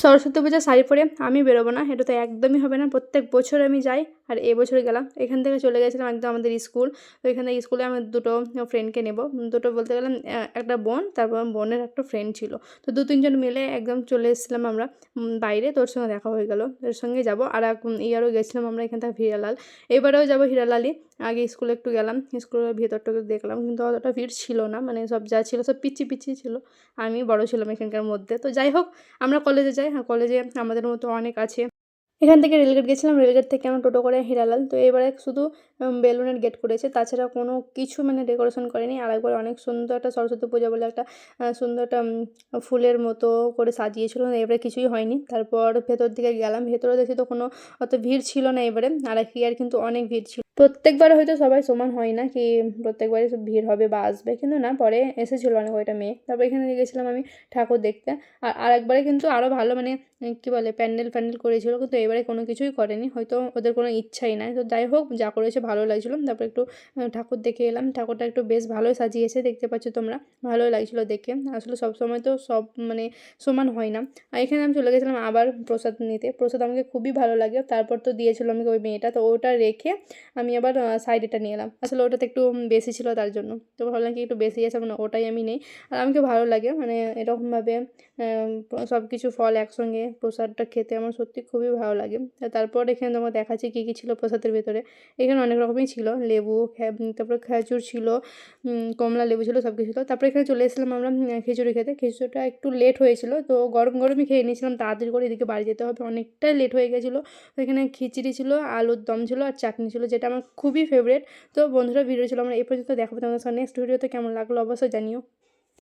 সরস্বতী পূজার শাড়ি পরে আমি বেরোবো না, এটা তো একদমই হবে না। প্রত্যেক বছর আমি যাই, আর এবছর গেলাম। এখান থেকে চলে গেছিলাম একদম আমাদের স্কুল। তো এখান থেকে স্কুলে আমি দুটো ফ্রেন্ডকে নেবো। দুটো বলতে গেলে একটা বোন, তারপর বোনের একটা ফ্রেন্ড ছিল। তো ২-৩ জন মিলে একদম চলে এসেছিলাম আমরা বাইরে। তোর সঙ্গে দেখা হয়ে গেল, তোর সঙ্গে যাবো। আর এক ইয়ারও গেছিলাম আমরা এখান থেকে হিরালাল। এবারেও যাবো হিরালালই। আগে স্কুলে একটু গেলাম, স্কুলের ভেতরটা একটু দেখলাম, কিন্তু অতটা ভিড় ছিল না, মানে সব যা ছিল সব পিচ্ছি পিচ্ছি ছিল। আমি বড় ছিলাম এখানকার মধ্যে। তো যাই হোক, আমরা কলেজে যাই। হ্যাঁ, কলেজে আমাদের মতো অনেক আছে। এখান থেকে রেলগেট গেছিলাম, রেলগেট থেকে আমরা টোটো করে হিরালাল। তো এবারে শুধু বেলুনের গেট করেছে, তাছাড়া কোনো কিছু মানে ডেকোরেশন করেনি। আর একবার অনেক সুন্দর একটা সরস্বতী পূজা বলে একটা সুন্দর একটা ফুলের মতো করে সাজিয়েছিল, এবারে কিছুই হয়নি। তারপর ভেতর দিকে গেলাম, ভেতরে দেখি তো কোনো অত ভিড় ছিল না এবারে। আর ইয়ার কিন্তু অনেক ভিড় ছিল। প্রত্যেকবার হয়তো সবাই সমান হয় না, কি প্রত্যেকবারই সব ভিড় হবে বা আসবে, কিন্তু না, পরে এসেছিলো অনেক কয়টা মেয়ে। তারপর এখানে গেছিলাম আমি ঠাকুর দেখতে। আর আরেকবারে কিন্তু আরও ভালো মানে কী বলে প্যান্ডেল ফ্যান্ডেল করেছিল, কিন্তু এবারে কোনো কিছুই করেনি, হয়তো ওদের কোনো ইচ্ছাই নাই। তো যাই হোক, যা করেছে ভালো লাগছিলো। তারপর একটু ঠাকুর দেখে এলাম। ঠাকুরটা একটু বেশ ভালোই সাজিয়েছে, দেখতে পাচ্ছ তোমরা, ভালোই লাগছিলো দেখে। আসলে সবসময় তো সব মানে সমান হয় না। আর এখানে আমি চলে গেছিলাম আবার প্রসাদ নিতে। প্রসাদ আমাকে খুবই ভালো লাগে। তারপর তো দিয়েছিলো আমাকে ওই মেয়েটা, তো ওটা রেখে আমি আবার সাইডেরটা নিয়ে এলাম। আসলে ওটাতে একটু বেশি ছিল তার জন্য। তো ভাবলাম কি একটু বেশি আছে, মানে ওটাই আমি নেই। আর আমাকে ভালো লাগে মানে এরকমভাবে সব কিছু ফল একসঙ্গে প্রসাদটা খেতে আমার সত্যি খুবই ভালো লাগে। তারপর এখানে তোমাকে দেখাচ্ছি কী কী ছিল প্রসাদের ভেতরে। এখানে অনেক রকমই ছিল, লেবু, তারপরে খেজুর ছিল, কমলা লেবু ছিল, সব কিছু ছিল। তারপরে এখানে চলে এসেছিলাম আমরা খিচুড়ি খেতে। খিচুড়িটা একটু লেট হয়েছিল, তো গরম গরমই খেয়ে নিয়েছিলাম তাড়াতাড়ি করে, এদিকে বাড়ি যেতে হবে, অনেকটাই লেট হয়ে গেছিলো। তো এখানে খিচুড়ি ছিল, আলুর দম ছিল আর চাটনি ছিল, যেটা আমার খুবই ফেভারিট। তো বন্ধুরা, ভিডিও ছিল আমরা এই পর্যন্ত। দেখাবো তোমাদের সঙ্গে নেক্সট ভিডিওতে। কেমন লাগলো অবশ্যই জানিও।